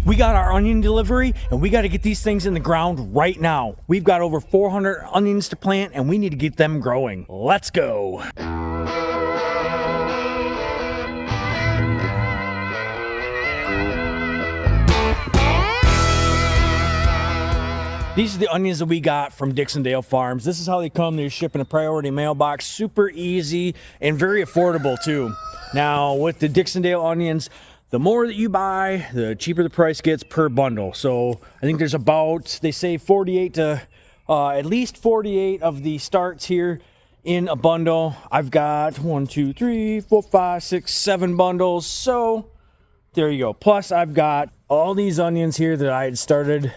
We got our onion delivery and we got to get these things in the ground right now. We've got over 400 onions to plant and we need to get them growing. Let's go. These are the onions that we got from Dixondale Farms. This is how they come. They're shipped in a priority mailbox. Super easy and very affordable too. Now with the Dixondale onions, the more that you buy, the cheaper the price gets per bundle. So I think there's about, they say 48 to at least 48 of the starts here in a bundle. I've got 1, 2, 3, 4, 5, 6, 7 bundles. So there you go. Plus I've got all these onions here that I had started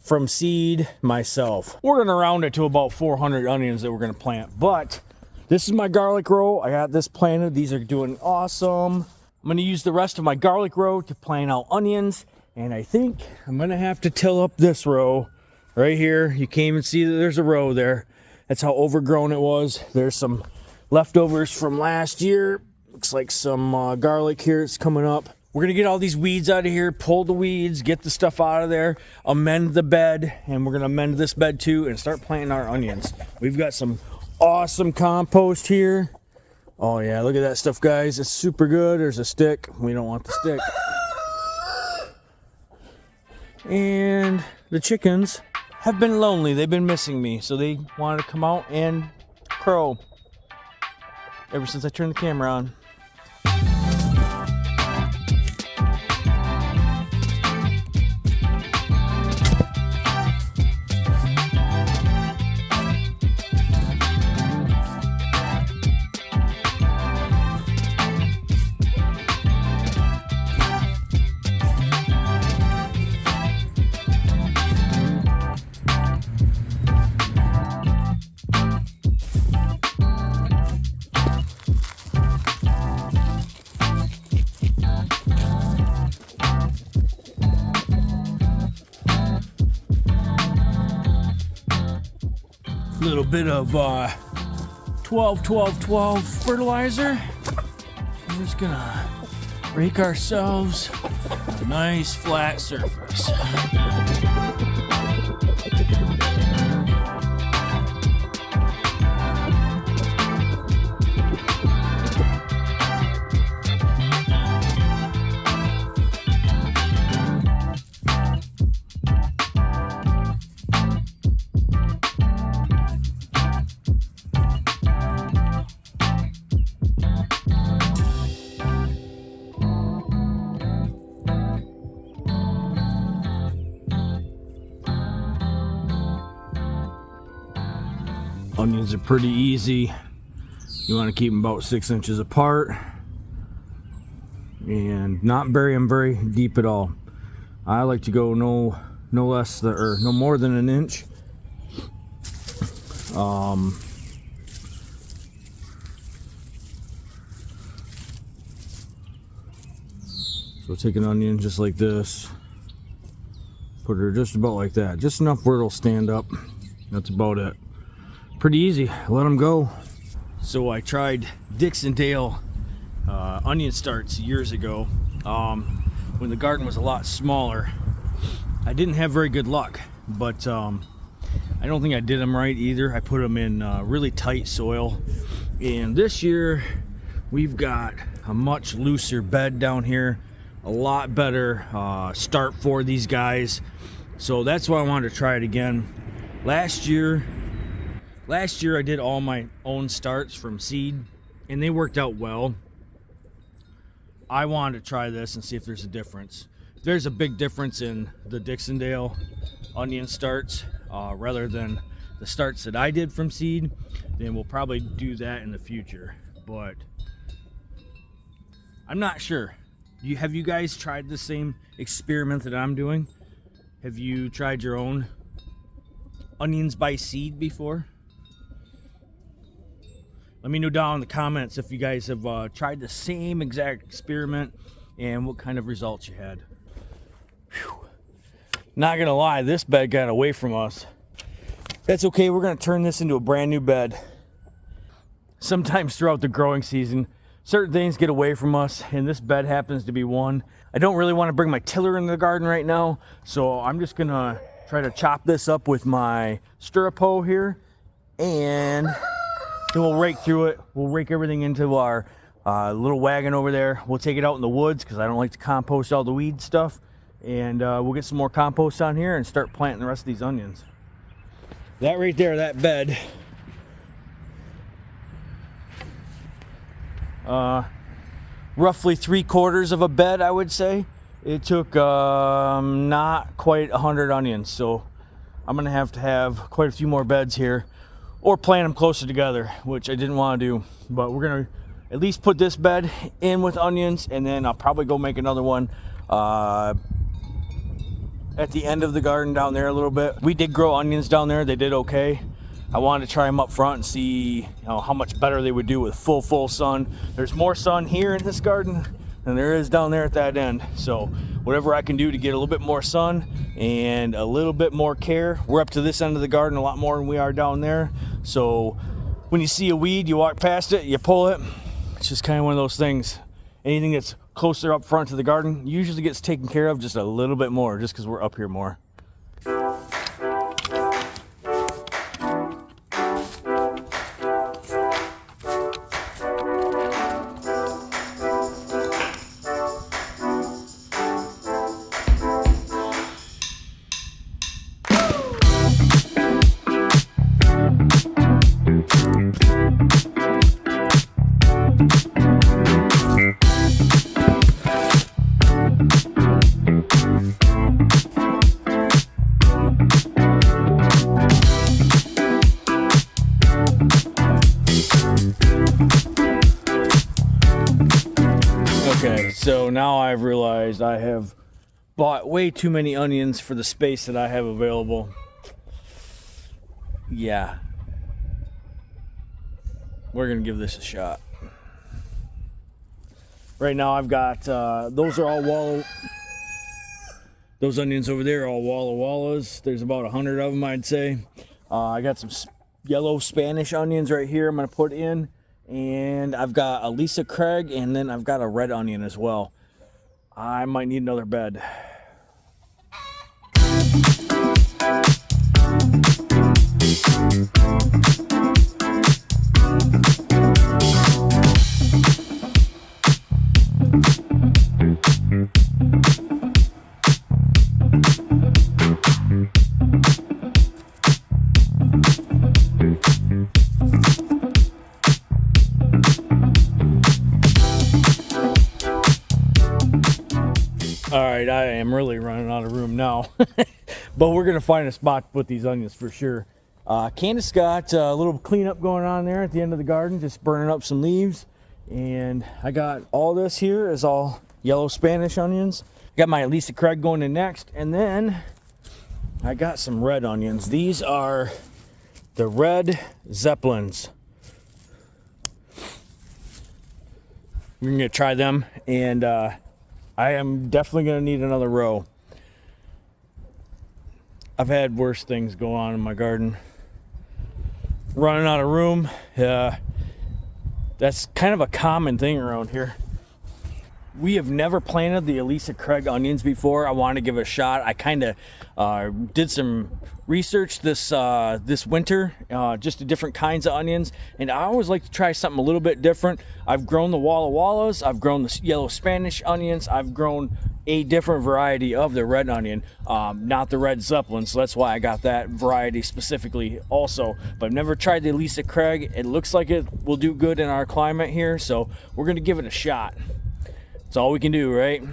from seed myself. We're gonna round it to about 400 onions that we're gonna plant. But this is my garlic row. I got this planted. These are doing awesome. I'm gonna use the rest of my garlic row to plant out onions, and I think I'm gonna have to till up this row right here. You can't even see that there's a row there. That's how overgrown it was. There's some leftovers from last year. Looks like some garlic here. It's coming up. We're gonna get all these weeds out of here, pull the weeds, get the stuff out of there, amend the bed, and we're gonna amend this bed too and start planting our onions. We've got some awesome compost here. Oh yeah, look at that stuff, guys. It's super good. There's a stick. We don't want the stick. And the chickens have been lonely. They've been missing me, so they wanted to come out and crow ever since I turned the camera on. Little bit of 12-12-12 fertilizer. We're just gonna rake ourselves a nice flat surface. Onions are pretty easy. You want to keep them about 6 inches apart and not bury them very deep at all. I like to go no less than, or no more than an inch. So take an onion just like this, put her just about like that, just enough where it'll stand up. That's about it. Pretty easy. Let them go. So I tried Dixondale onion starts years ago when the garden was a lot smaller. I didn't have very good luck, but I don't think I did them right either. I put them in really tight soil, and this year we've got a much looser bed down here, a lot better start for these guys. So that's why I wanted to try it again. Last year I did all my own starts from seed, and they worked out well. I wanted to try this and see if there's a difference. If there's a big difference in the Dixondale onion starts rather than the starts that I did from seed, then we'll probably do that in the future. But I'm not sure. Have you guys tried the same experiment that I'm doing? Have you tried your own onions by seed before? Let me know down in the comments if you guys have tried the same exact experiment and what kind of results you had. Whew. Not gonna lie, this bed got away from us. That's okay, we're gonna turn this into a brand new bed. Sometimes throughout the growing season, certain things get away from us, and this bed happens to be one. I don't really want to bring my tiller into the garden right now, so I'm just gonna try to chop this up with my stirrup hoe here, and then we'll rake through it. We'll rake everything into our little wagon over there. We'll take it out in the woods because I don't like to compost all the weed stuff, and we'll get some more compost on here and start planting the rest of these onions. That right there, that bed, roughly 3/4 of a bed, I would say. It took not quite 100 onions, so I'm gonna have to have quite a few more beds here, or plant them closer together, which I didn't want to do. But we're gonna at least put this bed in with onions, and then I'll probably go make another one at the end of the garden down there a little bit. We did grow onions down there. They did okay. I wanted to try them up front and see how much better they would do with full sun. There's more sun here in this garden than there is down there at that end. So whatever I can do to get a little bit more sun and a little bit more care. We're up to this end of the garden a lot more than we are down there. So when you see a weed, you walk past it, you pull it. It's just kind of one of those things. Anything that's closer up front to the garden usually gets taken care of just a little bit more, just because we're up here more. Okay, so now I've realized I have bought way too many onions for the space that I have available. Yeah. We're gonna give this a shot. Right now I've got, those onions over there are all Walla Wallas. There's about 100 of them, I'd say. I got some yellow Spanish onions right here I'm gonna put in. And I've got a Lisa Craig, and then I've got a red onion as well. I might need another bed. All right, I am really running out of room now, but we're gonna find a spot to put these onions for sure. Candice got a little cleanup going on there at the end of the garden, just burning up some leaves. And I got all this here is all yellow Spanish onions. Got my Lisa Craig going in next, and then I got some red onions. These are the red Zeppelins. We're gonna try them, and I am definitely gonna need another row. I've had worse things go on in my garden. Running out of room. That's kind of a common thing around here. We have never planted the Lisa Craig onions before. I want to give it a shot. I kind of did some research this winter, just the different kinds of onions, and I always like to try something a little bit different. I've grown the Walla Wallas, I've grown the yellow Spanish onions, I've grown a different variety of the red onion, not the red Zeppelin, so that's why I got that variety specifically also. But I've never tried the Lisa Craig. It looks like it will do good in our climate here, so we're gonna give it a shot. That's all we can do, right?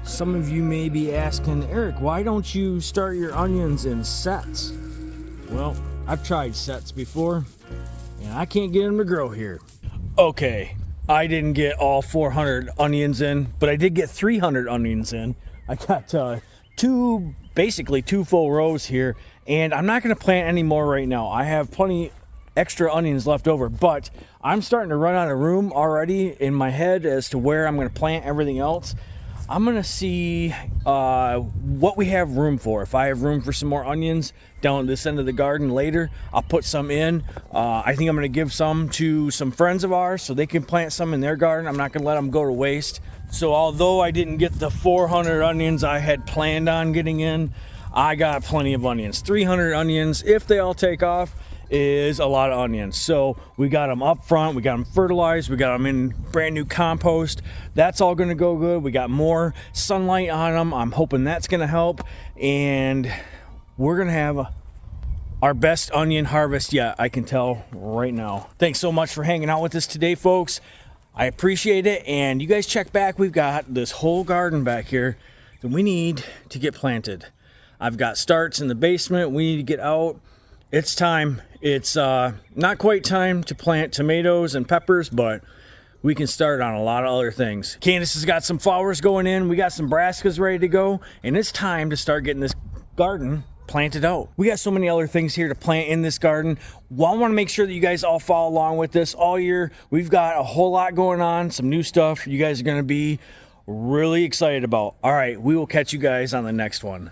Some of you may be asking, Eric, why don't you start your onions in sets? Well, I've tried sets before, and I can't get them to grow here. Okay, I didn't get all 400 onions in, but I did get 300 onions in. I got basically two full rows here, and I'm not going to plant any more right now. I have plenty extra onions left over, but I'm starting to run out of room already in my head as to where I'm going to plant everything else. I'm gonna see what we have room for. If I have room for some more onions down this end of the garden later, I'll put some in. I think I'm gonna give some to some friends of ours so they can plant some in their garden. I'm not gonna let them go to waste. So although I didn't get the 400 onions I had planned on getting in, I got plenty of onions. 300 onions, if they all take off, is a lot of onions. So we got them up front, we got them fertilized, we got them in brand new compost. That's all gonna go good. We got more sunlight on them. I'm hoping that's gonna help, and we're gonna have our best onion harvest yet, I can tell right now. Thanks so much for hanging out with us today, folks. I appreciate it, and you guys check back. We've got this whole garden back here that we need to get planted. I've got starts in the basement. We need to get out. It's time. It's not quite time to plant tomatoes and peppers, but we can start on a lot of other things. Candice has got some flowers going in. We got some brassicas ready to go, and it's time to start getting this garden planted out. We got so many other things here to plant in this garden. Well, I want to make sure that you guys all follow along with this all year. We've got a whole lot going on, some new stuff you guys are going to be really excited about. All right, we will catch you guys on the next one.